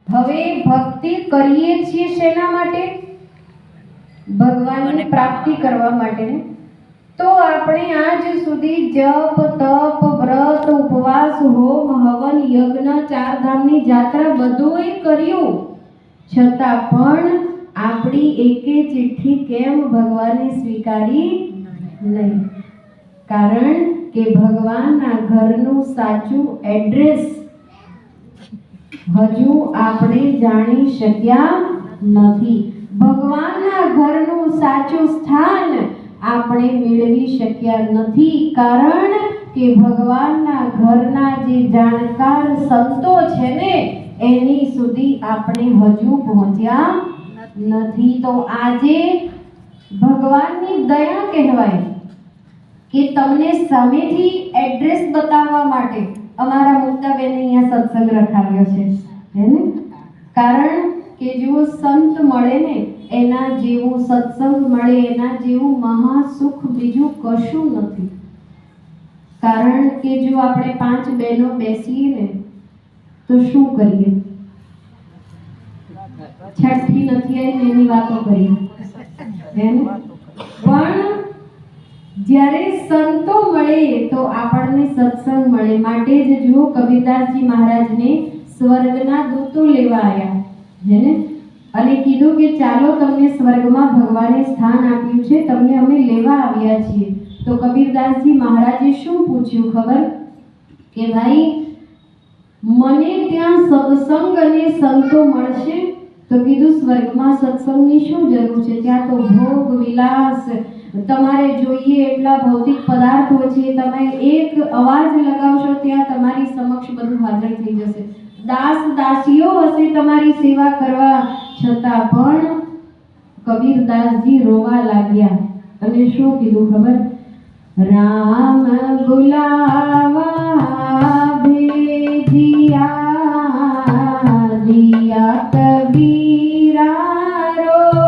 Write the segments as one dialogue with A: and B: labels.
A: હવે ભક્તિ કરીએ છીએ શેના માટે? ભગવાનની પ્રાપ્તિ કરવા માટે. તો આપણે આજ સુધી જપ તપ વ્રત ઉપવાસ હોમ હવન યજ્ઞ ચારધામની જાત્રા બધુંય કર્યું, છતાં પણ આપણી એકે ચિઠ્ઠી કેમ ભગવાને સ્વીકારી નહીં? કારણ કે ભગવાનના ઘરનું સાચું એડ્રેસ હજુ આપણે જાણી શક્યા નથી. ભગવાનના ઘરનું સાચું સ્થાન આપણે મેળવી શક્યા નથી, કારણ કે ભગવાનના ઘરના જે જાણકાર સંતો છે ને એની સુધી આપણે હજુ પહોંચ્યા નથી. તો આજે ભગવાનની દયા કહેવાય કે તમને સામેથી એડ્રેસ બતાવવા માટે અમારા મુક્તાબેને અહીંયા સત્સંગ રખાવ્યો છે, હે ને? કારણ કે જો સંત મળે ને એના જેવું સત્સંગ મળે, એના જેવું મહાસુખ બીજું કશું નથી. કારણ કે જો આપણે 5 બહેનો બેસીએ ને તો શું કરીએ? છઠ્ઠી નથી આવી એની વાતો કરીએ, પણ જ્યારે સંતો મળે તો આપણને સત્સંગ મળે. માટે જ જો કબીરદાસજી મહારાજને સ્વર્ગના દૂતો લેવા આવ્યા, હે ને? અને કીધું કે ચાલો તમને સ્વર્ગમાં ભગવાને સ્થાન આપ્યું છે, તમને અમે લેવા આવ્યા છીએ. તો કબીરદાસજી મહારાજે શું પૂછ્યું ખબર? કે ભાઈ મને ત્યાં સત્સંગ અને સંતો મળશે? તો કીધું સ્વર્ગમાં સત્સંગની શું જરૂર છે? ત્યાં તો ભોગ વિલાસ, તમારે જોઈએ એટલા ભૌતિક પદાર્થો છે, તમે એક અવાજ લગાવશો ત્યાં તમારી સમક્ષ બધું હાજર થઈ જશે. દાસ દાસીઓ હશે તમારી સેવા કરવા. છતાં પણ કબીરદાસજી રોવા લાગ્યા અને શું કીધું ખબર? રામ બુલાવા ભેજિયા દિયા કબીરા રોય,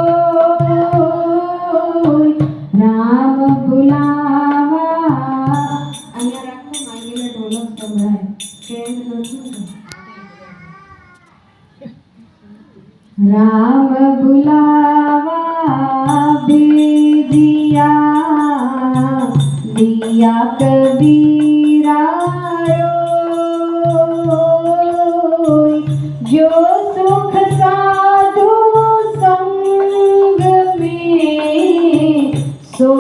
A: રામ બુલાવા. અહીંયા રાખો, માંગેલા ઢોલક સંભળાય કેમ નથી? રામ બુલાવા ભેજિયા દિયા કબીરા રોય, જો સુખ સાધુ સંગ में सो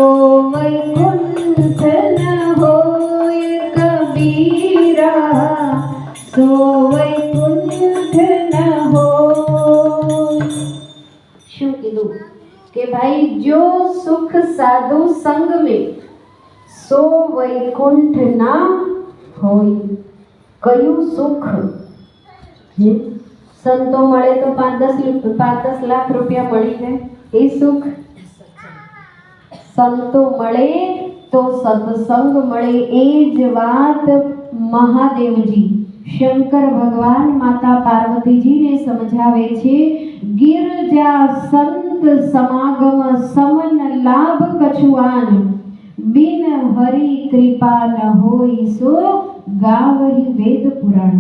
A: वैकुंठ न होय कबीरा, सो वैकुंठ न होय. શું કીધું? કે ભાઈ જો સુખ સાધુ સંગ में सो वैकुंठ ना होय. કયું સુખ? સંતો મળે તો 5-10 લાખ રૂપિયા મળી જાય એ સુખ? સંતો મળે તો સત્સંગ મળે. એ જ વાત મહાદેવજી શંકર ભગવાન માતા પાર્વતીજીને સમજાવે છે. ગિરજા સંત સમાગમ સમન લાભ કછુઆન, બિન હરિ કૃપા ન હોય સો ગાવહી વેદ પુરાણ.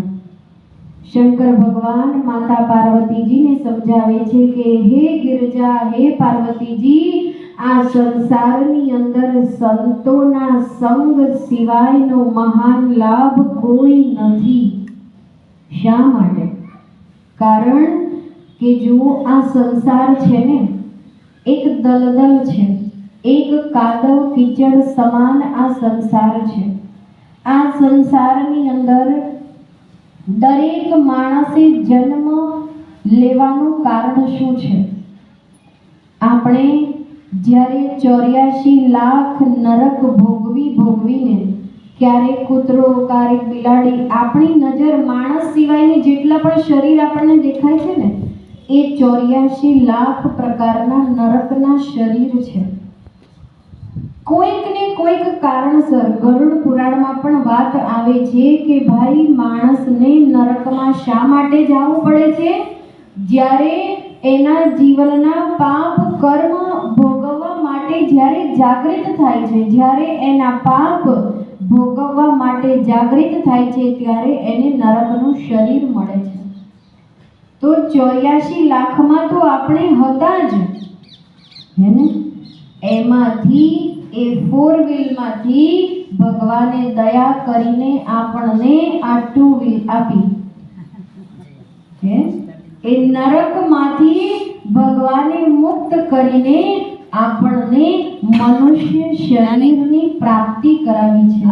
A: શંકર ભગવાન માતા પાર્વતીજીને સમજાવે છે કે હે ગિરજા, હે પાર્વતીજી, આ સંસારની અંદર સંતોના સંગ સિવાયનો મહાન લાભ કોઈ નથી. શા માટે? કારણ કે જો આ સંસાર છે ને એક દલદલ છે, એક કાદવ કીચડ સમાન આ સંસાર છે. આ સંસારની અંદર દરેક માણસે જન્મ લેવાનું કારણ શું છે? આપણે જ્યારે 84 લાખ નરક ભોગવીને ક્યારેક કૂતરો, ક્યારેક બિલાડી, આપણી નજર માણસ સિવાયની જેટલા પણ શરીર આપણને દેખાય છે ને એ 84 લાખ પ્રકારના નરકના શરીર છે. કોઈક ને કોઈક કારણસર ગરુડ પુરાણમાં પણ વાત આવે છે કે ભાઈ માણસને નરકમાં શા માટે જવું પડે છે? જ્યારે એના જીવનના પાપ કર્મ ભોગવવા માટે જ્યારે જાગૃત થાય છે, જ્યારે એના પાપ ભોગવવા માટે જાગૃત થાય છે ત્યારે એને નરકનું શરીર મળે છે. તો 84 લાખમાં તો આપણે હતા જ, હે ને? એમાંથી એ 4 વ્હીલમાંથી ભગવાને દયા કરીને આપણને આ 2 વ્હીલ આપી, હે? એ નરકમાંથી ભગવાને મુક્ત કરીને આપણને મનુષ્ય શરીરની પ્રાપ્તિ કરાવી છે.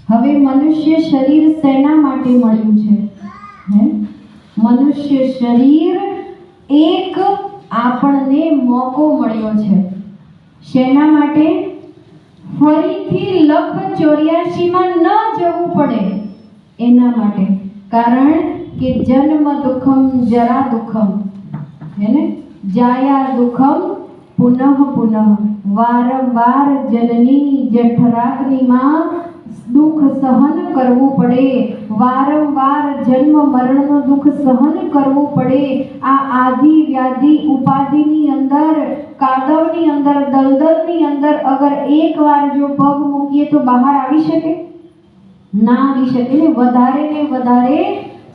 A: હવે મનુષ્ય શરીર શેના માટે મળ્યું છે? હે? મનુષ્ય શરીર એક આપણને મોકો મળ્યો છે. શેના માટે? ફરીથી લખ 84માં ન જવું પડે એના માટે. કારણ કે જન્મ દુઃખમ જરા દુઃખમ, હે ને? જાયા દુઃખમ પુનઃ પુનઃ, વારંવાર જનની જઠરાગ્નિમાં દુઃખ સહન કરવું પડે, વારંવાર જન્મ મરણનું દુઃખ સહન કરવું પડે. આ આદિ વ્યાધિ ઉપાધિની અંદર, કાદવની અંદર, દલદલની અંદર અગર એકવાર જો પગ મૂકીએ તો બહાર આવી શકે? ના આવી શકે ને. વધારે ને વધારે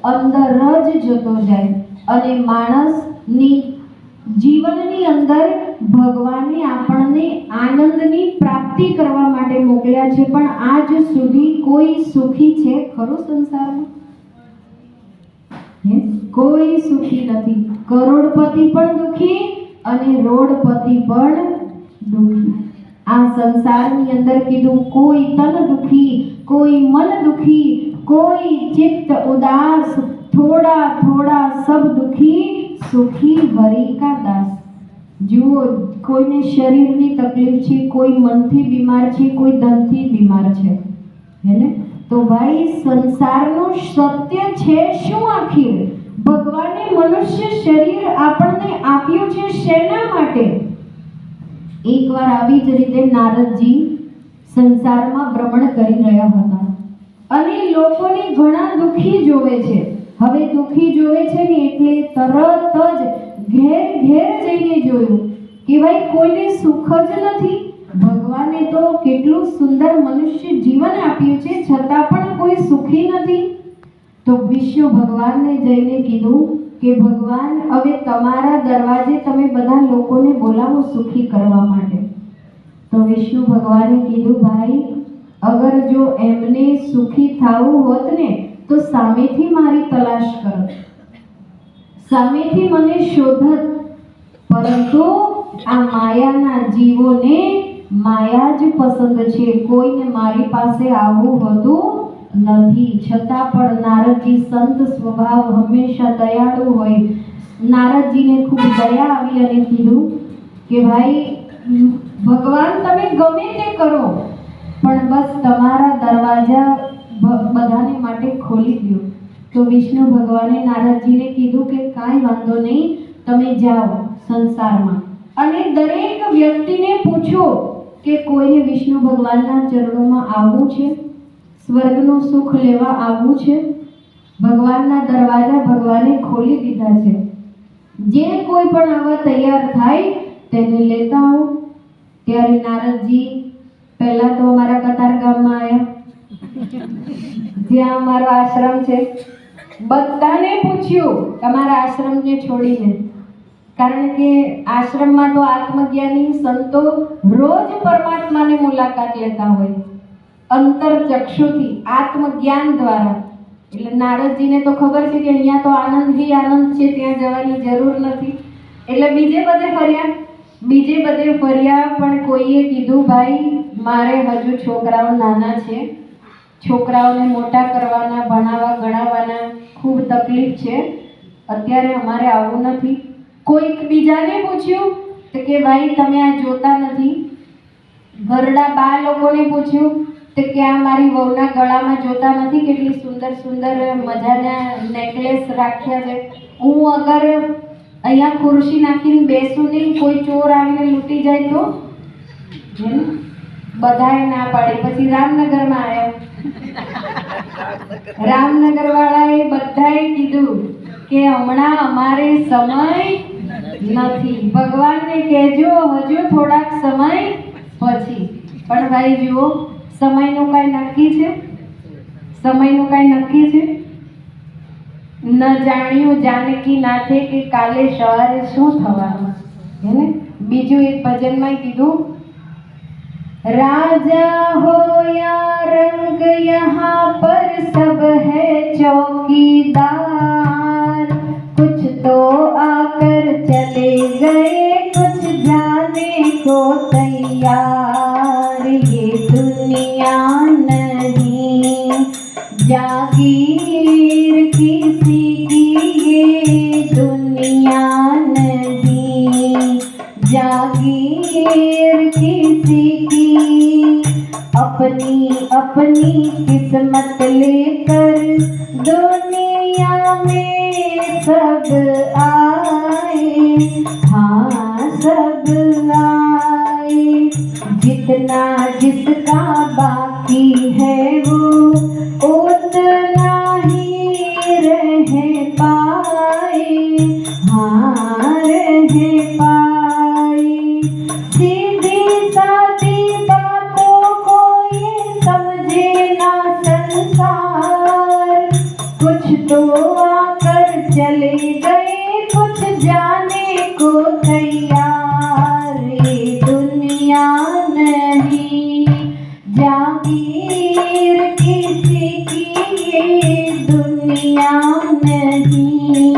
A: અંદર જ જતો જાય. અને માણસની જીવનની અંદર ભગવાને આપણને આનંદની પ્રાપ્તિ કરવા માટે મોકલ્યા છે. પણ આજ સુધી કોઈ સુખી છે ખરો સંસારમાં? કોઈ સુખી નથી. કરોડપતિ પણ દુખી અને રોડપતિ પણ દુખી. આ સંસારની અંદર કીધું કોઈ તન દુખી, કોઈ મન દુખી, કોઈ ચિત્ત ઉદાસ, થોડા થોડા સબ દુખી, સુખી હરિ કા દાસ. જુઓ, કોઈને શરીરની તકલીફ છે, કોઈ મનથી બીમાર છે, કોઈ ધનથી બીમાર છે, હે ને? તો ભાઈ સંસારનું સત્ય છે શું આખિર? ભગવાને મનુષ્ય શરીર આપણને આપ્યું છે શેના માટે? એકવાર આવી જ રીતે નારદજી સંસારમાં ભ્રમણ કરી રહ્યા હતા અને લોકોને ઘણા દુખી જોવે છે. હવે દુખી જોવે છે ને એટલે તરત જ ઘેર ઘેર જઈને જોયું કે ભાઈ કોઈને સુખ જ નથી. ભગવાને તો કેટલું સુંદર મનુષ્ય જીવન આપ્યું છે, છતાં પણ કોઈ સુખી નથી. તો વિષ્ણુ ભગવાનને જઈને કીધું કે ભગવાન, હવે તમારા દરવાજે તમે બધા લોકોને બોલાવો સુખી કરવા માટે. તો વિષ્ણુ ભગવાને કીધું, ભાઈ અગર જો એમને સુખી થવું હોત ને તો સામેથી મારી તલાશ કરત, સામેથી મને શોધત. પરંતુ આ માયાના જીવોને માયા જ પસંદ છે, કોઈને મારી પાસે આવવું હોતું નથી. છતાં પણ નારદજી સંત સ્વભાવ, હંમેશા દયાળુ હોય. નારદજીને ખૂબ દયા આવી અને કીધું કે ભાઈ ભગવાન તમે ગમે તે કરો, પણ બસ તમારા દરવાજા બધાને માટે ખોલી દો. તો વિષ્ણુ ભગવાને નારદજીને કીધું કે કાંઈ વાંધો નહીં, તમે જાઓ સંસારમાં અને દરેક વ્યક્તિને પૂછો કે કોઈને વિષ્ણુ ભગવાનના ચરણોમાં આવવું છે, સ્વર્ગનું સુખ લેવા આવવું છે. ભગવાનના દરવાજા ભગવાને ખોલી દીધા છે. જે કોઈ પણ આવા તૈયાર થાય તેને લેતા આવો. ત્યારે નારદજી પહેલા તો અમારા કતાર ગામમાં આવ્યા, જ્યાં અમારો આશ્રમ છે. બધાને પૂછ્યું તમારા આશ્રમને છોડીને, કારણ કે આશ્રમમાં તો આત્મજ્ઞાની સંતો રોજ પરમાત્માને મુલાકાત લેતા હોય અંતરચક્ષુથી, આત્મજ્ઞાન દ્વારા. એટલે નારદજીને તો ખબર છે કે અહીંયા તો આનંદ હી આનંદ છે, ત્યાં જવાની જરૂર નથી. એટલે બીજે બધે ફર્યા, પણ કોઈએ કીધું ભાઈ મારે હજુ છોકરાઓ નાના છે, છોકરાઓને મોટા કરવાના, ભણાવવા ગણાવવાના ખૂબ તકલીફ છે, અત્યારે અમારે આવવું નથી. કોઈક બીજાને પૂછ્યું તો કે ભાઈ તમે આ જોતા નથી. ઘરડા બા લોકોને પૂછ્યું તો કે આ મારી વહુના ગળામાં જોતા નથી કેટલી સુંદર સુંદર મજાના નેકલેસ રાખ્યા છે. હું અગર અહીંયા ખુરશી નાખીને બેસું નહીં, કોઈ ચોર આવીને લૂંટી જાય તો? બધાએ ના પાડી. પછી રામનગરમાં આવ્યા, રામનગર વાળાએ બધાએ કીધું કે હમણાં અમારે સમય નથી, ભગવાનને કહેજો હજુ થોડાક સમય પછી. પણ ભાઈ જુઓ, સમયનું કાંઈ નક્કી છે? સમયનું કાંઈ નક્કી છે? ન જાણ્યું જાનકી નાથે કે કાલે સવારે શું થવાનું હે ને। બીજું એક ભજનમાં કીધું, राजा हो या रंग यहाँ पर सब है चौकीदार, कुछ तो आकर चले गए कुछ जाने को तैयार, ये दुनिया नहीं जागीर किसी की, ये दुनिया नहीं जागीर किसी की, अपनी अपनी किस्मत लेकर दुनिया में सब आए, हाँ सब आए, जितना जिसका बाकी है वो उतना ही रह पाए, हाँ रह पाए। सीधी सादी बातों को ये समझे ना संसार, कुछ तो आकर चले गए कुछ जाने को तैयार, ये दुनिया नहीं जागीर किसी की, ये दुनिया नहीं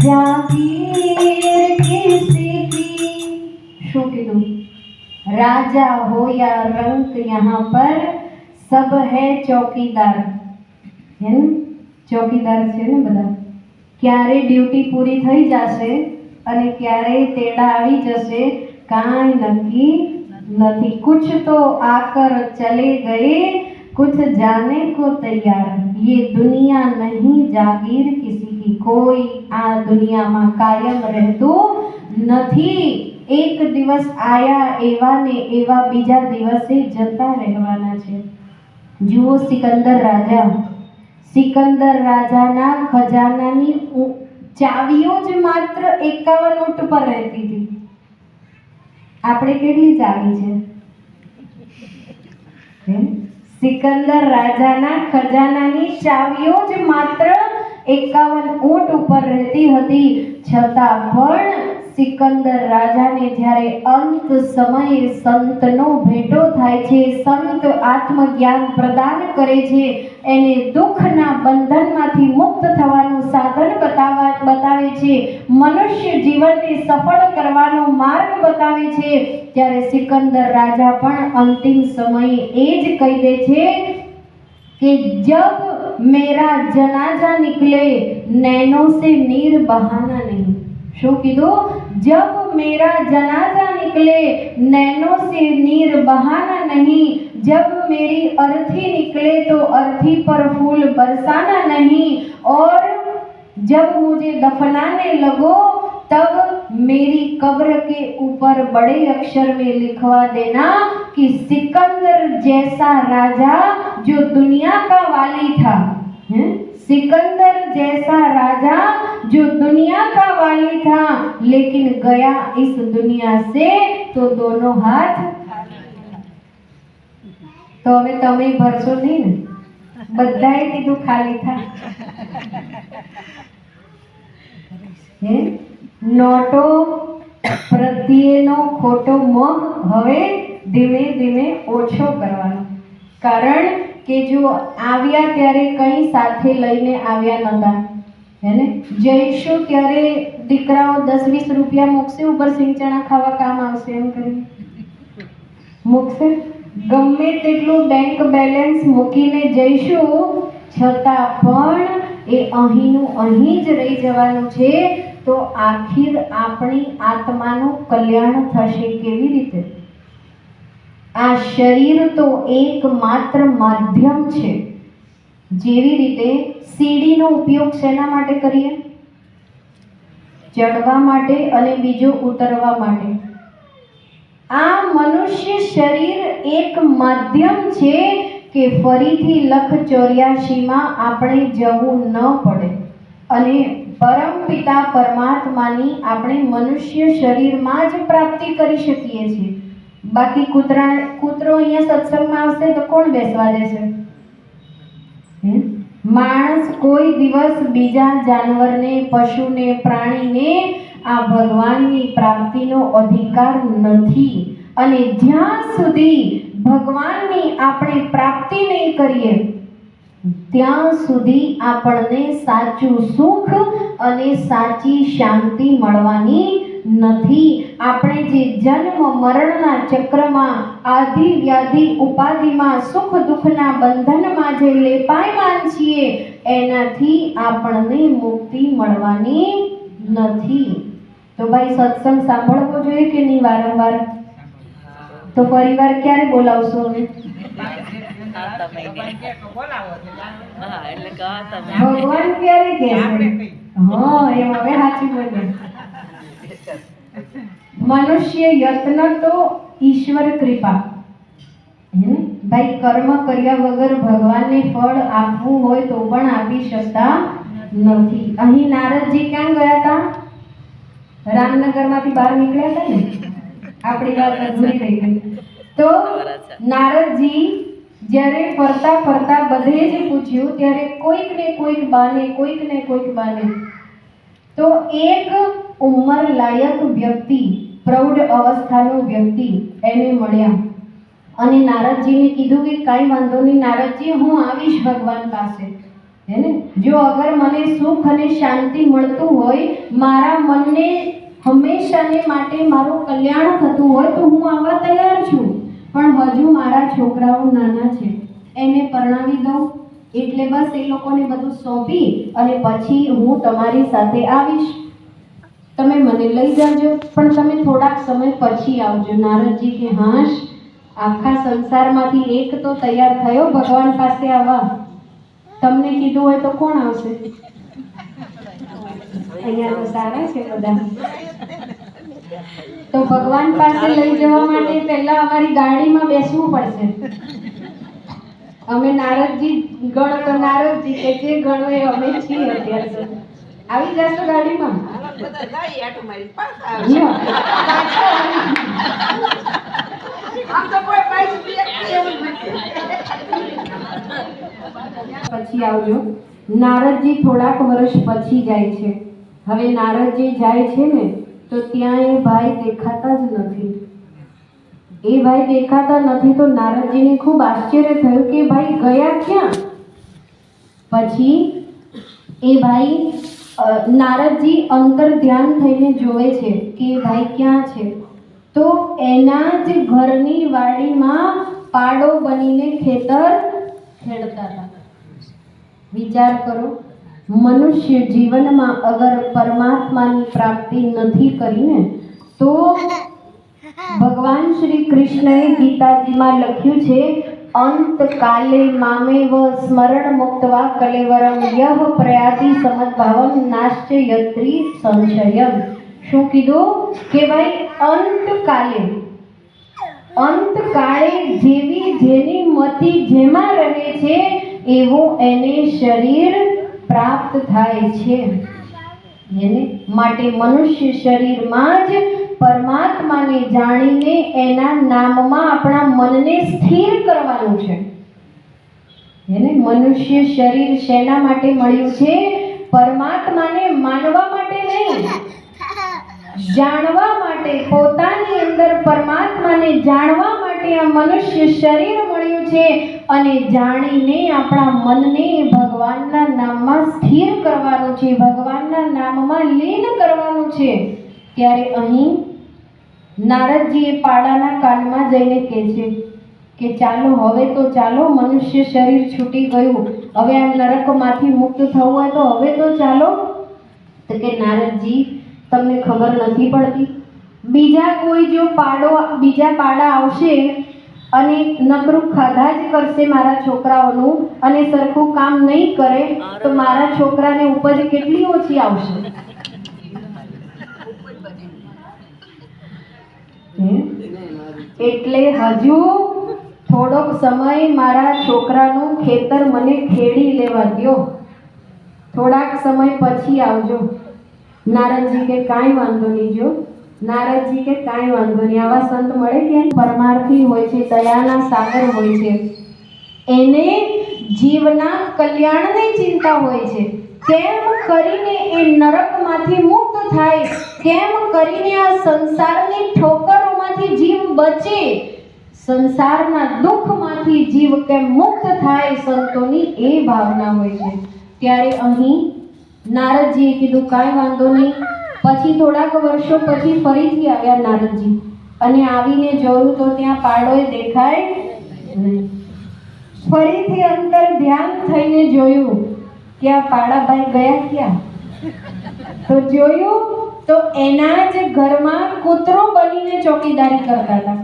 A: जागीर किसी की। શું કીધું? રાજા हो या रंक यहाँ पर सब है चौकीदार, હે ને? ચોકીદાર છે ને બધા। ક્યારે ડ્યુટી પૂરી થઈ જશે અને ક્યારે તેડા આવી જશે કાંઈ નક્કી નથી। कुछ तो आकर चले गए कुछ जाने को तैयार, ये दुनिया नहीं जागीर किसी की, कोई આ દુનિયામાં કાયમ રહેતું નથી। એક દિવસ આયા એવા ને એવા બીજા દિવસે જતા રહેવાના છે। જુઓ સિકંદર રાજાના ખજાનાની ચાવીઓ જ માત્ર 51 નોટ પર રહેતી હતી। આપણે કેટલી ચાવી છે? સિકંદર રાજાના ખજાનાની ચાવીઓ જ માત્ર 51 ઊંટ ઉપર રહેતી હતી, છતાં પણ સિકંદર રાજાને જ્યારે અંત સમયે સંતનો ભેટો થાય છે, સંત આત્મજ્ઞાન પ્રદાન કરે છે, એને દુઃખના બંધનમાંથી મુક્ત થવાનું સાધન બતાવે છે, મનુષ્ય જીવનને સફળ કરવાનો માર્ગ બતાવે છે, ત્યારે સિકંદર રાજા પણ અંતિમ સમયે એ જ કહી દે છે कि जब मेरा जनाजा निकले नैनों से नीर बहाना नहीं। शो कीधु? जब मेरा जनाजा निकले नैनों से नीर बहाना नहीं, जब मेरी अर्थी निकले तो अर्थी पर फूल बरसाना नहीं, और जब मुझे दफनाने लगो तब मेरी कब्र के ऊपर बड़े अक्षर में लिखवा देना कि सिकंदर जैसा राजा जो दुनिया का वाली था, सिकंदर जैसा राजा जो दुनिया का वाली था लेकिन गया इस दुनिया से तो दोनों हाथ। तो હવે તમે ભરશો નહીં ને? બધાએ કીધું ખાલી था। નોટો પ્રત્યેનો ખોટો મોહ હવે ધીમે ધીમે ઓછો કરવાનો, કારણ કે જો આવ્યા ત્યારે કંઈ સાથે લઈને આવ્યા નહોતા, હે ને? જઈશું ત્યારે દીકરાઓ 10-20 રૂપિયા મૂકશે, ઉપર સિંચણા ખાવા કામ આવશે એમ કરી મૂકશે। ગમે તેટલું બેંક બેલેન્સ મૂકીને જઈશું છતાં પણ એ અહીંનું અહીં જ રહી જવાનું છે। તો આખિર આપણી આત્માનું કલ્યાણ થશે કેવી રીતે? આ શરીર તો એકમાત્ર માધ્યમ છે। જેવી રીતે સીડીનો ઉપયોગ શેના માટે કરીએ? ચડવા માટે અને બીજો ઉતરવા માટે। આ મનુષ્ય શરીર એક માધ્યમ છે કે ફરીથી લખ 84માં આપણે જવું ન પડે અને પરમ પિતા પરમાત્માની આપણે મનુષ્ય શરીરમાં જ પ્રાપ્તિ કરી શકીએ છીએ। બાકી કૂતરો અહીંયા સત્સંગમાં આવશે તો કોણ બેસવા દેશે? માણસ કોઈ દિવસ બીજા જાનવરને, પશુને, પ્રાણીને આ ભગવાનની પ્રાપ્તિનો અધિકાર નથી. અને જ્યાં સુધી ભગવાનની આપણે પ્રાપ્તિ નહીં કરીએ ત્યાં સુધી આપણને સાચું સુખ અને સાચી શાંતિ મળવાની નથી. આપણે જે જન્મ મરણના ચક્રમાં, આદિ વ્યાધિ ઉપાધિમાં, સુખ દુઃખના બંધનમાં જે લેપાયમાન છીએ એનાથી આપણને મુક્તિ મળવાની નથી. તો ભાઈ સત્સંગ સાંભળવો જોઈએ કે નહીં વારંવાર? તો પરિવાર ક્યારે બોલાવશો? ભગવાન ક્યારે કહે? હા, એમ હવે સાચી બોલે. મનુષ્ય યત્ન તો ઈશ્વર કૃપા. ભાઈ કર્મ કર્યા વગર ભગવાનને ફળ આપવું હોય તો પણ આપી શકતા નથી. અહીં નારદજી ક્યાં ગયા હતા? રામનગરમાંથી બહાર નીકળ્યા હતા ને? આપણી વાત અધૂરી રહી ગઈ. તો નારદજી જ્યારે ફરતા ફરતા બધે જ પૂછ્યું ત્યારે કોઈક ને કોઈક બાને તો એક ઉંમર લાયક વ્યક્તિ, પ્રૌઢ અવસ્થાનો વ્યક્તિ એને મળ્યા અને નારદજીને કીધું કે કાંઈ વાંધો નહીં નારદજી, હું આવીશ ભગવાન પાસે. હે ને? જો અગર મને સુખ અને શાંતિ મળતું હોય, મારા મનને હંમેશાને માટે મારું કલ્યાણ થતું હોય તો હું આવવા તૈયાર છું. પણ હજુ મારા છોકરાઓ નાના છે, એને પરણાવી દઉં એટલે બસ એ લોકોને બધું સોંપી અને પછી હું તમારી સાથે આવીશ. તમે મને લઈ જાજો, પણ તમે થોડાક સમય પછી આવજો. નારદજી કે હાશ, આખા સંસારમાંથી એક તો તૈયાર થયો ભગવાન પાસે આવવા. તમને કીધું હોય તો કોણ આવશે? અહીંયા તો સારા છે બધા. તો ભગવાન પાસે લઈ જવા માટે પહેલા અમારી ગાડીમાં બેસવું પડશે. અમે નારદજી ગણ તો નારદજી કે જે ગણો એ અમે છીએ અત્યારે તો. આવી જશો ગાડીમાં? પછી આવજો. નારદજી થોડાક વર્ષ પછી જાય છે. હવે નારદજી જાય છે ને તો ત્યાં એ ભાઈ દેખાતા જ નથી. એ ભાઈ દેખાતા નથી તો નારદજીને ખૂબ આશ્ચર્ય થયું કે ભાઈ ગયા ક્યાં? પછી એ ભાઈ નારદજી અંતર ધ્યાન થઈને જોવે છે કે ભાઈ ક્યાં છે. તો એના જ ઘરની વાડીમાં પાડો બનીને ખેતર ખેડતા હતા. વિચાર કરો, મનુષ્ય જીવનમાં અગર પરમાત્માની પ્રાપ્તિ નથી કરીને તો ભગવાન શ્રી કૃષ્ણએ ગીતાજીમાં લખ્યું છે, અંતકાલે મામેવ સ્મરણ મુક્તવા કલેવરમ યહ પ્રયાતિ સમદ્ભાવમ નાશ્ચયત્રી સંશયમ. શું કીધું? કે ભાઈ અંતકાળે જેની મતિ જેમાં રહે છે એવું એને શરીર પ્રાપ્ત થાય છે. એને માટે મનુષ્ય શરીરમાં જ પરમાત્માને જાણીને એના નામમાં આપણા મનને સ્થિર કરવાનું છે. એને મનુષ્ય શરીર શેના માટે મળ્યું છે? પરમાત્માને માનવા માટે નહીં, જાણવા માટે, પોતાની અંદર પરમાત્માને જાણવા માટે આ મનુષ્ય શરીર મળ્યું છે. અને જાણીને આપણા મનને ભગવાનના નામમાં સ્થિર કરવાનું છે, ભગવાનના નામમાં લીન કરવાનું છે. ત્યારે અહીં નારદજી એ પાડાના કાનમાં જઈને કહે છે કે ચાલો હવે તો ચાલો, મનુષ્ય શરીર છૂટી ગયું, હવે આ નરકમાંથી મુક્ત થવું હોય તો હવે તો ચાલો. તો કે નારદજી, તમને ખબર નથી પડતી, બીજા પાડા આવશે અને નકરું ખાધા જ કરશે મારા છોકરાઓનું અને સરખું કામ નહીં કરે તો મારા છોકરાને ઉપજ કેટલી ઓછી આવશે. એટલે હજુ થોડોક સમય મારા છોકરાનું ખેતર મને ખેડી લેવા દ્યો, થોડાક સમય પછી આવજો. નારદજી કે કાંઈ વાંધો નહીં. જો નારદજી કે કાંઈ વાંધો નહીં, આવા સંત મળે ક્યાં? પરમાર્થી હોય છે, દયાના સાગર હોય છે. એને જીવના કલ્યાણની ચિંતા હોય છે. કેમ કરીને એ નરકમાંથી મુક્ત થાય, કેમ કરીને આ સંસારની ઠોકરોમાંથી જીવ બચે, સંસારના દુઃખમાંથી જીવ કેમ મુક્ત થાય, સંતોની એ ભાવના હોય છે. ત્યારે અહીં નારદજીએ કીધું કાંઈ વાંધો નહીં. પછી થોડાક વર્ષો પછી ફરીથી આવ્યા નારદજી અને આવીને જોયું તો ત્યાં પાડોય દેખાય નહીં. ફરીથી અંતર ધ્યાન થઈને જોયું કે આ પાડાભાઈ ગયા ક્યાં? તો જોયું તો એના જ ઘરમાં કૂતરો બનીને ચોકીદારી કરતા હતા.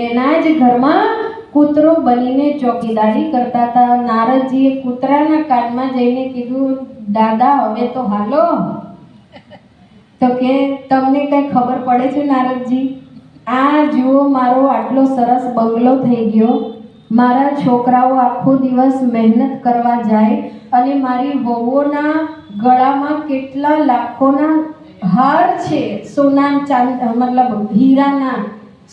A: એના જ ઘરમાં કૂતરો બનીને ચોકીદારી કરતા હતા. નારદજીએ કૂતરાના કાનમાં જઈને કીધું, દાદા હવે તો હાલો. તો કે તમને કઈ ખબર પડે છે નારદજી? આ જુઓ મારો આટલો સરસ બંગલો થઈ ગયો, મારા છોકરાઓ આખો દિવસ મહેનત કરવા જાય અને મારી વહુઓના ગળામાં કેટલા લાખોના હાર છે, સોના મતલબ હીરાના,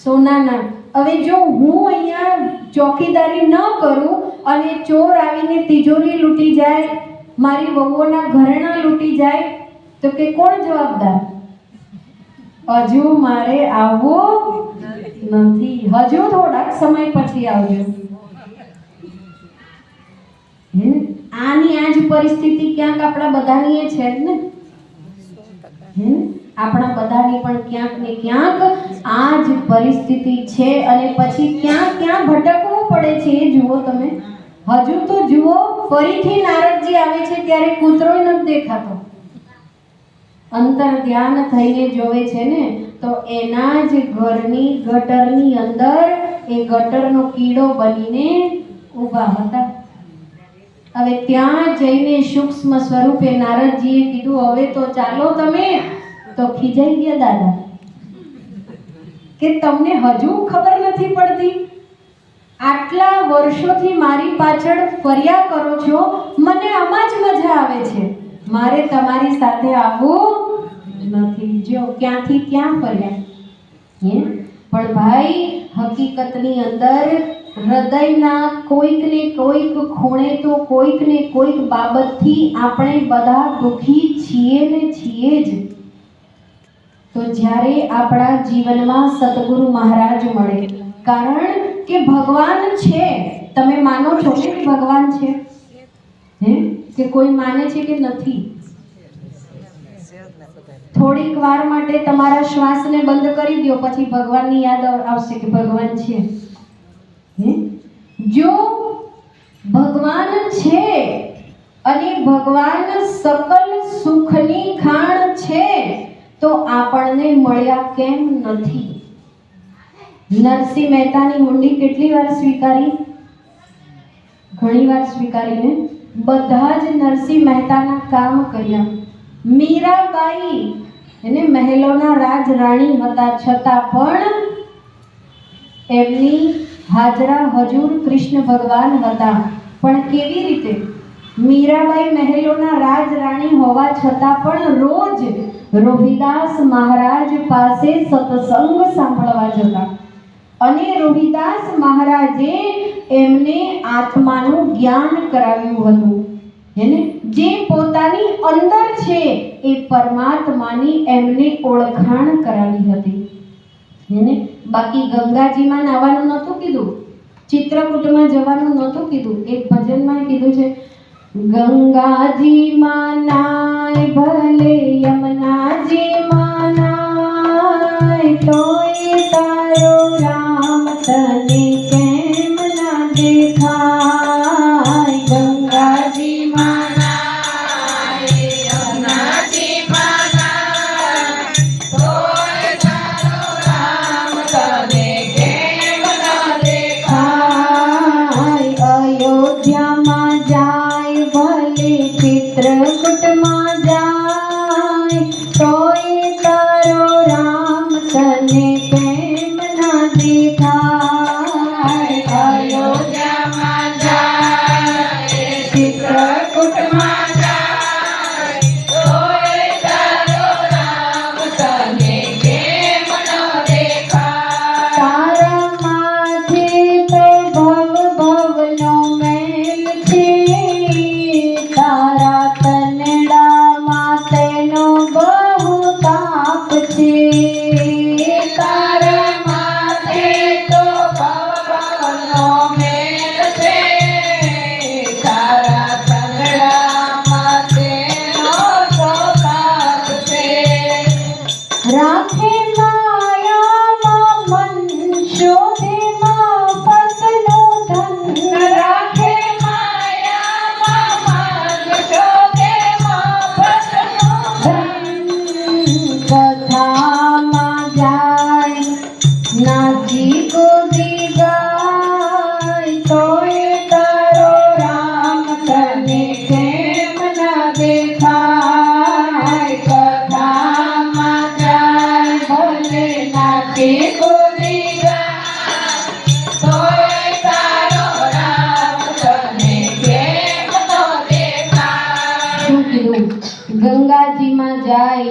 A: સોનાના. હવે જો હું અહીંયા ચોકીદારી ન કરું અને ચોર આવીને તિજોરી લૂંટી જાય, મારી વહુઓના ઘરેણાં લૂંટી જાય, તો કે કોણ જવાબદાર? હજુ મારે આવવું નથી, હજુ થોડાક સમય પછી આવજો. આની આ જ પરિસ્થિતિ ક્યાંક આપણા બધાની છે જ ને. આપણા બધાની પણ ક્યાંક ને ક્યાંક આ જ પરિસ્થિતિ છે. અને પછી ક્યાં ક્યાં ભટકવું પડે છે એ જુઓ તમે. હજુ તો જુઓ ફરીથી નારદજી આવે છે ત્યારે કૂતરોય નથી દેખાતો. અંતર ધ્યાન થઈને જોવે છે ને તો એના જ ઘરની ગટરની અંદર એ ગટરનો કીડો બનીને ઊભા હતા. હવે ત્યાં જઈને સૂક્ષ્મ સ્વરૂપે નારદજીએ કીધું, હવે તો ચાલો તમે. તો ખીજાઈ ગયા દાદા કે તમને હજુ ખબર નથી પડતી? આટલા વર્ષોથી મારી પાછળ ફર્યા કરો છો, મને આમાં જ મજા આવે છે, મારે તમારી સાથે આવવું નથી. જો ક્યાંથી ક્યાં ફર્યા. પણ ભાઈ હકીકતની અંદર હૃદયના કોઈક ને કોઈક ખૂણે તો કોઈક ને કોઈક બાબતથી આપણે બધા દુઃખી છીએ ને છીએ જ. તો જ્યારે આપણા જીવનમાં સતગુરુ મહારાજ મળે, કારણ કે ભગવાન છે. તમે માનો છો કે ભગવાન છે? કે કોઈ માને છે કે નથી? થોડીક વાર માટે તમારા શ્વાસને બંધ કરી દો, પછી ભગવાનની યાદ આવશે કે ભગવાન છે. જો ભગવાન છે અને ભગવાન સકલ સુખની ખાણ છે તો આપણને મળ્યા કેમ નથી? નરસિંહ મહેતાની હુંડી કેટલી વાર સ્વીકારી? ઘણી વાર સ્વીકારીને બધા જ નરસિંહ મહેતાના કામ કર્યા. મીરાબાઈ એને મહેલોના રાજ રાણી હતા, છતાં પણ એમની હાજરા હજુર કૃષ્ણ ભગવાન હતા. પણ કેવી રીતે? મીરાબાઈ મહેલોના રાજ રાણી હોવા છતાં પણ રોજ રોહિદાસ મહારાજ પાસે સત્સંગ સાંભળવા જતા અને રોહિદાસ મહારાજે એમને આત્માનું જ્ઞાન કરાવ્યું હતું. જે પોતાની અંદર છે એ પરમાત્માની એમને ઓળખાણ કરાવી હતી. બાકી ગંગાજીમાં નાવાનું નહોતું કીધું, ચિત્રકૂટમાં જવાનું નહોતું કીધું. એક ભજનમાં કીધું છે, ગંગાજીમાં નાય ભલે યમુનાજીમાં નાય, તોય તારો રામ તને કેમ ના દેખાય. ગંગાજીમાં નાય યમુનાજીમાં નાય, તોય તારો રામ તને કેમ ના દેખાય. અયોધ્યામાં જાય ભલે ચિત્રકૂટમાં જાય,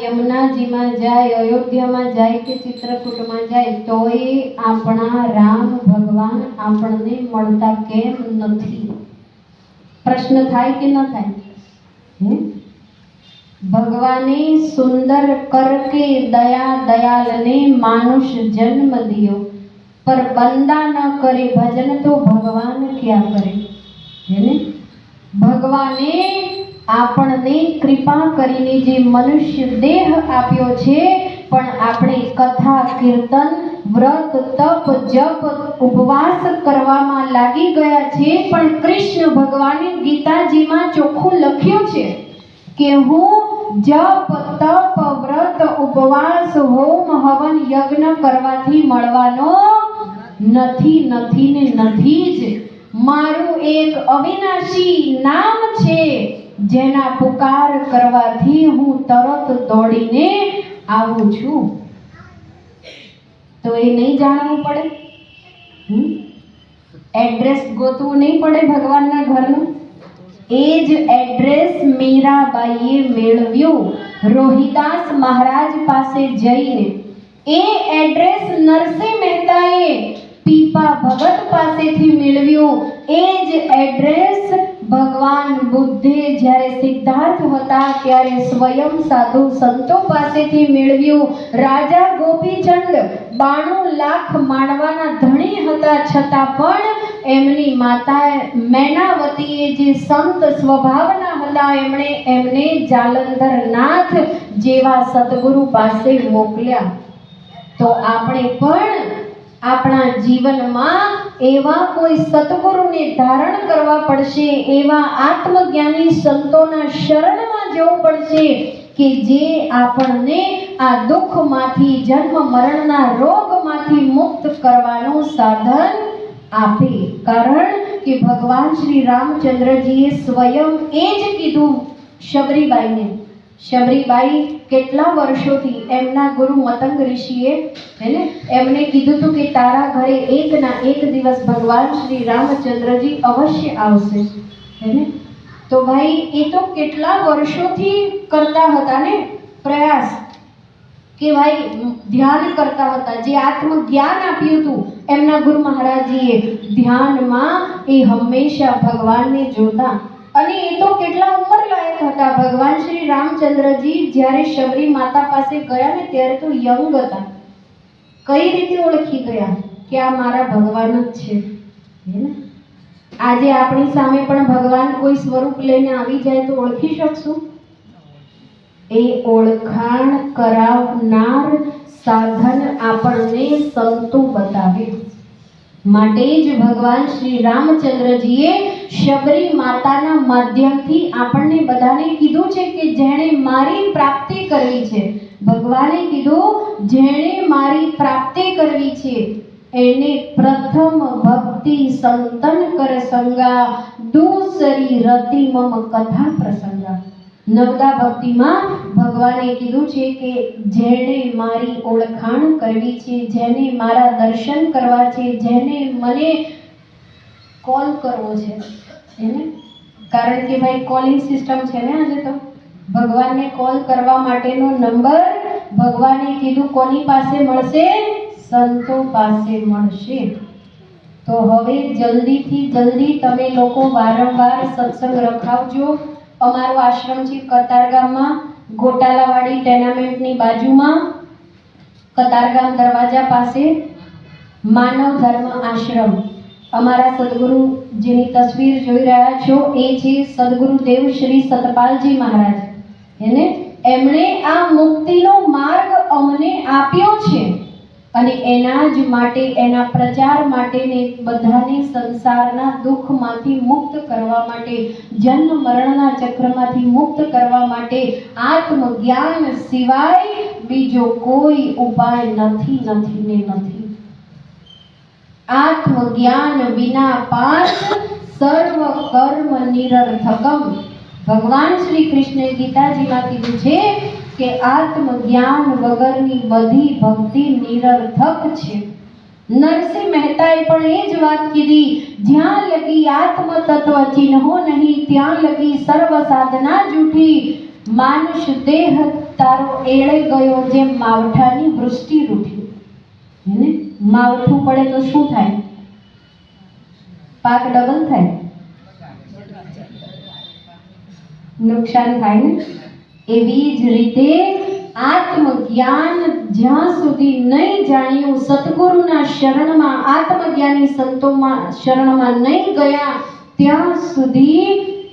A: યમુનાજીમાં જાય, અયોધ્યામાં જાય કે ચિત્રકૂટમાં જાય, તોય આપણા રામ ભગવાન આપણને મળતા કેમ નથી? પ્રશ્ન થાય કે ન થાય? ભગવાને સુંદર કરકે દયા દયાલને मानुष जन्म दियो, पर बंदा न करे भजन तो भगवान क्या करे? है ने? ભગવાને આપણને કૃપા કરીને જે મનુષ્ય દેહ આપ્યો છે, પણ આપણે કથા કીર્તન વ્રત તપ જપ ઉપવાસ કરવામાં લાગી ગયા છે. પણ કૃષ્ણ ભગવાને ગીતાજીમાં ચોખ્ખું લખ્યું છે કે હું જપ તપ વ્રત ઉપવાસ હોમ હવન યજ્ઞ કરવાથી મળવાનો નથી, નથી ને નથી જ. મારું એક અવિનાશી નામ છે, જેના પુકાર કરવાથી હું તરત દોડીને આવું છું. તો એ નહીં જાણવું પડે? એડ્રેસ ગોતવું નહીં પડે ભગવાનના ઘરનું? એ જ એડ્રેસ મીરાબાઈએ મેળવ્યું રોહિદાસ મહારાજ પાસે જઈને. એ એડ્રેસ નરસિંહ મહેતાએ પીપા ભગત પાસેથી મેળવ્યું. એ જ એડ્રેસ ભગવાન બુદ્ધે જ્યારે સિદ્ધાર્થ હતા ત્યારે સ્વયં સાધુ સંતો પાસેથી મેળવ્યું. રાજા ગોપીચંદ 92 લાખ માણવાના ધણી હતા, છતાં પણ એમની માતા મૈનાવતીએ જે સંત સ્વભાવના હતા, એમણે એમને જાલંધરનાથ જેવા સદગુરુ પાસે મોકલ્યા. તો આપણે પણ આપણા જીવનમાં એવા કોઈ સદગુરુને ધારણ કરવા પડશે, એવા આત્મજ્ઞાની સંતોના શરણમાં જવું પડશે કે જે આપણને આ દુઃખમાંથી, જન્મ મરણના રોગમાંથી મુક્ત કરવાનું સાધન આપે. કારણ કે ભગવાન શ્રી રામચંદ્રજીએ સ્વયં એ જ કીધું શબરીબાઈને. શબરીબાઈ કેટલા વર્ષોથી એમના ગુરુ મતંગ ઋષિએ એમને કીધું હતું કે તારા ઘરે એક ના એક દિવસ ભગવાન શ્રી રામચંદ્રજી અવશ્ય આવશે. તો ભાઈ એ તો કેટલા વર્ષોથી કરતા હતા ને પ્રયાસ, કે ભાઈ ધ્યાન કરતા હતા. જે આત્મજ્ઞાન આપ્યું હતું એમના ગુરુ મહારાજજીએ, ધ્યાનમાં એ હંમેશા ભગવાનને જોતા. અને એ તો કેટલા ઉંમર લાયક હતા. ભગવાન શ્રી રામચંદ્રજી જ્યારે શબરી માતા પાસે ગયા ને ત્યારે તો યંગ હતા. કઈ રીતે ઓળખી ગયા કે આ મારા ભગવાન જ છે? આજે આપણી સામે પણ ભગવાન કોઈ સ્વરૂપ લઈને આવી જાય તો ઓળખી શકશું? એ ઓળખાણ કરાવનાર સાધન આપણને સંતો બતાવે. માટે જ ભગવાન શ્રી રામચંદ્રજીએ શબરી માતાના માધ્યમથી આપણને બધાને કીધું છે કે જેણે મારી પ્રાપ્તિ કરવી છે, ભગવાને કીધું જેણે મારી પ્રાપ્તિ કરવી છે એને પ્રથમ ભક્તિ સંતન કર સંગા, દૂસરી રતિ મમ કથા પ્રસંગા. નવદા ભક્તિમાં ભગવાને કીધું છે કે જેણે મારી ઓળખાણ કરવી છે, જેને મારા દર્શન કરવા છે, જેને મને કોલ કરવો છે એને, કારણ કે ભાઈ કોલિંગ સિસ્ટમ છે ને આજે તો. ભગવાનને કોલ કરવા માટેનો નંબર ભગવાને કીધું કોની પાસે મળશે? સંતો પાસે મળશે. તો હવે જલ્દીથી જલ્દી તમે લોકો વારંવાર સત્સંગ રખાવજો. અમારો આશ્રમ છે કતારગામમાં, ગોટાલાવાડી ટેનામેન્ટની બાજુમાં, કતારગામ દરવાજા પાસે માનવ ધર્મ આશ્રમ. અમારા સદગુરુ જેની તસવીર જોઈ રહ્યા છો એ છે સદગુરુદેવ શ્રી સતપાલજી મહારાજ. એમણે આ મુક્તિનો માર્ગ અમને આપ્યો છે અને એના જ માટે, એના પ્રચાર માટે ને બધાને સંસારના દુઃખમાંથી મુક્ત કરવા માટે, જન્મ મરણના ચક્રમાંથી મુક્ત કરવા માટે આત્મજ્ઞાન સિવાય બીજો કોઈ ઉપાય નથી, નથી ને નથી. આત્મજ્ઞાન વિના પાસ સર્વ કર્મ નિરર્થકમ. ભગવાન શ્રી કૃષ્ણે ગીતાજીમાં કીધું છે કે આત્મજ્ઞાન વગરની બધી ભક્તિ નિરર્થક છે. નરસિંહ મહેતાએ પણ એ જ વાત કીધી, જ્યાં લગી આત્મ તત્વ ચિહ્નો નહીં ત્યાં લગી સર્વ સાધના જૂઠી. માનુષ દેહ તારો એળે ગયો જેમ માવઠાની વૃષ્ટિ રૂઠી. ને માવઠું પડે તો શું થાય? પાક ડબલ થાય, નુકસાન થાય ને. એવી જ રીતે આત્મજ્ઞાન જ્યાં સુધી નહીં જાણ્યું, સતગુરુના શરણમાં, આત્મજ્ઞાની સંતોમાં શરણમાં નહીં ગયા, ત્યાં સુધી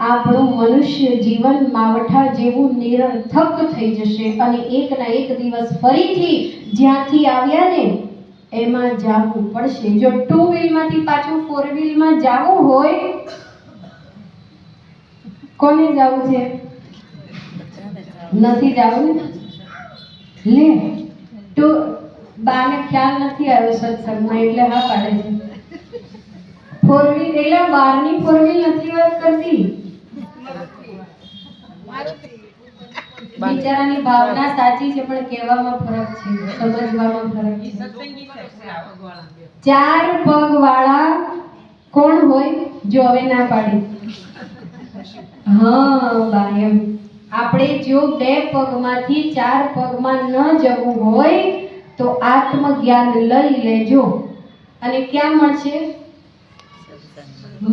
A: આપણું મનુષ્ય જીવન માવઠા જેવું નિરર્થક થઈ જશે અને એકના એક દિવસ ફરીથી જ્યાંથી આવ્યા ને એમાં જવું પડશે. જો 2 વ્હીલમાંથી પાછું 4 વ્હીલમાં જવું હોય, કોને જવું છે? નથી જવું ને. લે તો બાને ખ્યાલ નથી આવ્યો સત્સંગમાં એટલે હા પાડે છે. 4 વ્હીલ એટલે બારની 4 વ્હીલ નથી વાત કરતી. બિચારાની ભાવના સાચી છે પણ કહેવામાં ફરક છે, સમજવામાં ફરક છે. 4 પગ વાળા કોણ હોય? જો હવે ના પાડી. હા ભાઈ, એમ આપણે જો 2 પગમાંથી 4 પગમાં ન જવું હોય તો આત્મજ્ઞાન લઈ લેજો. અને ક્યાં મળશે?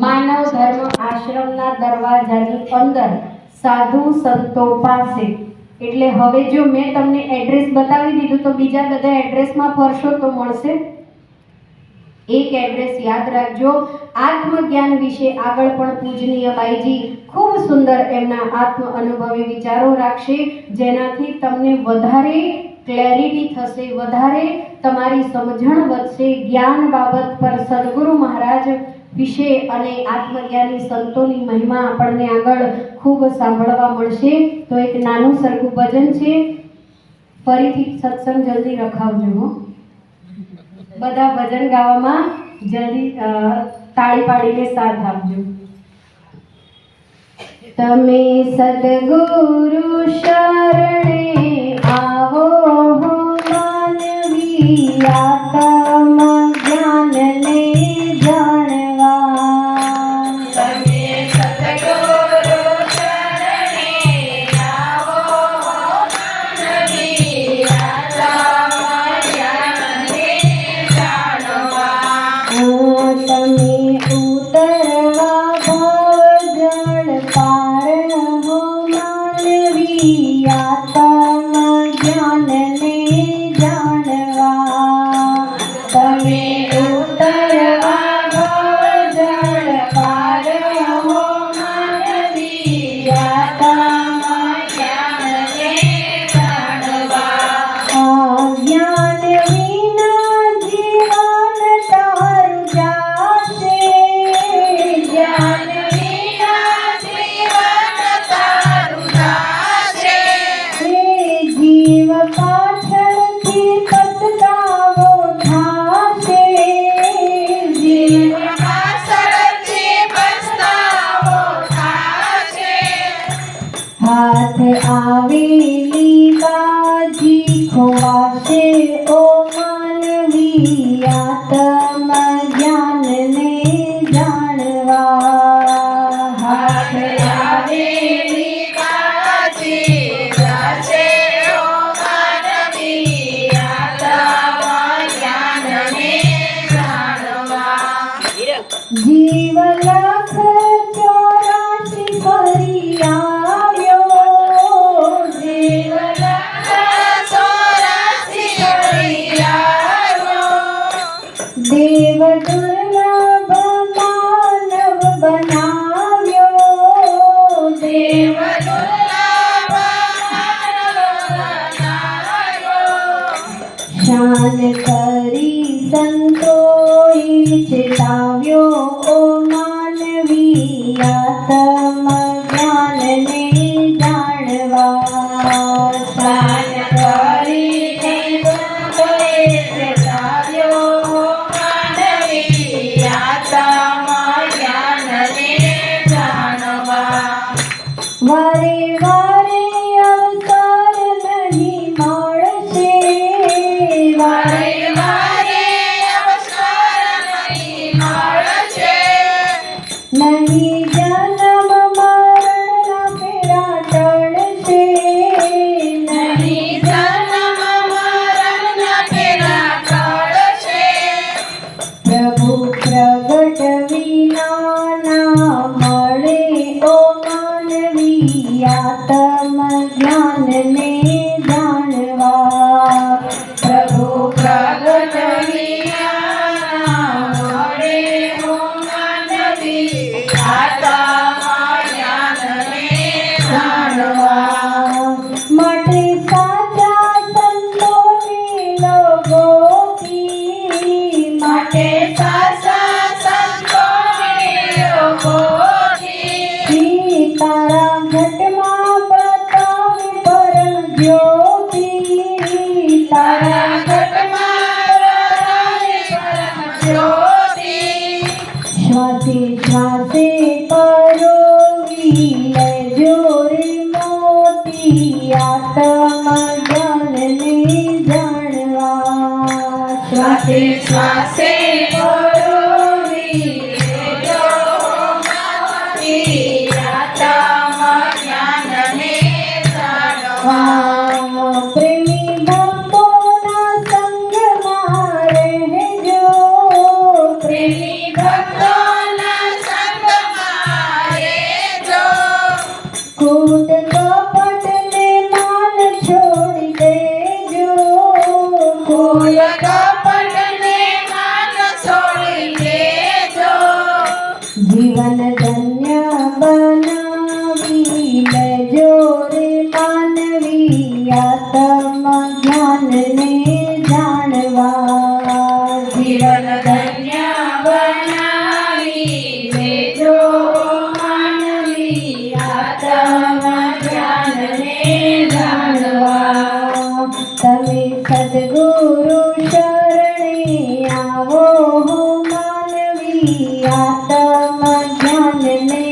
A: માનવ ધર્મ આશ્રમના દરવાજાની અંદર સાધુ સંતો પાસે. એટલે હવે જો મેં તમને એડ્રેસ બતાવી દીધું તો બીજા બધા એડ્રેસમાં ફરશો તો મળશે? એક એડ્રેસ યાદ રાખજો. આત્મજ્ઞાન વિશે આગળ પણ પૂજનીય બાઈજી ખૂબ સુંદર એમના આત્મ અનુભવી વિચારો રાખશે, જેનાથી તમને વધારે ક્લેરિટી થશે, વધારે તમારી સમજણ વધશે જ્ઞાન બાબત પર. સદગુરુ મહારાજ વિશે અને આત્મજ્ઞાની સંતોની મહિમા આપણને આગળ ખૂબ સાંભળવા મળશે. તો એક નાનું સરખું ભજન છે, ફરીથી સત્સંગ જલ્દી રખાવજો. બધા ભજન ગાવામાં જલ્દી તાળી પાડીને સાથ આપજો. તમે સદગુરુ શરણે આવો હો માનવી, આત્મ જ્ઞાનને જાણવા. તમે સદગુરુ શરણે આવો હો માનવી, આત્મ જ્ઞાનને જાણવા. તમે ઉતરવા ભવજળ પાર હો માનવી, આત્મ જ્ઞાનને જાણવા. તમે ઉતરવા ભવજળ પાર હો માનવી, આત્મ જ્ઞાનને જાણવા. જ્ઞાન વિના જીવન તારું જાશે, જ્ઞાન વિના જીવન તારું જાશે. જીવ પાછળથી પછતાવો થાશે, જીવ પાછળથી પછતાવો થાશે. હાથ આવેલી બાજી ખોવાશે ઓ માનવી, આત્મ જ્ઞાનને જાણવા. હાથ આવેલી બાજી ખોવાશે ઓ માનવી, આત્મ જ્ઞાનને જાણવા. જીવ લખ 84 ફરી આવ્યો, જીવ લખ 84 ફરી આવ્યો. દેવ દુર્લભ માનવ બનાવ્યો, દેવ દુર્લભ માનવ બનાવ્યો. શાન કરી સંતોએ ચેતાવ્યો ઓ માનવી, આત્મ જ્ઞાનને જાણવા. શાન કરી સંતોએ ચેતાવ્યો ઓ માનવી, આત્મ જ્ઞાનને જાણવા. વારે વારે અવસર નહીં મળશે, વારે વારે અવસર નહીં મળશે. નહીં જન્મ મરણ ફેરા ટળશે, નહીં
B: શ્વાસે શ્વાસે પરોવી લેજો મારી આત્મ જ્ઞાનને જાણવા.
A: પ્રેમી ભક્તોના સંગમાં રહેજો.
B: પ્રેમી ભક્તોના સંગમાં રહેજો.
A: કૂટ કપટને માન છોડી દેજો.
B: કૂટ કપટને માન છોડી દેજો.
A: જીવન ધન્ય બનાવી લેજો રે માનવી આત્મ જ્ઞાનને જાણવા.
B: જીવન ધન્ય બનાવી લેજો માનવી આત્મ જ્ઞાનને જાણવા.
A: તમે સદગુરુ શરણે આવો હો માનવી આત્મ જ્ઞાનને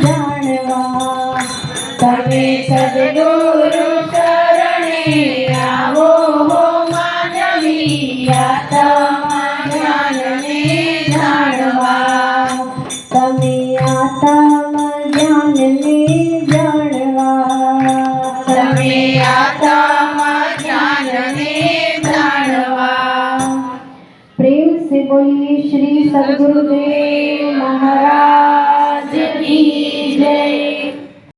A: જાણવા.
B: તમે સદગુરુ શરણે આવો હો માનવી આત્મ જ્ઞાનને જાણવા.
A: તમે આત્મ જ્ઞાનને જાણવા.
B: તમે આત્મ જ્ઞાનને જાણવા.
A: प्रेम से बोलिए श्री सद्गुरुदेव महाराज
B: की जय.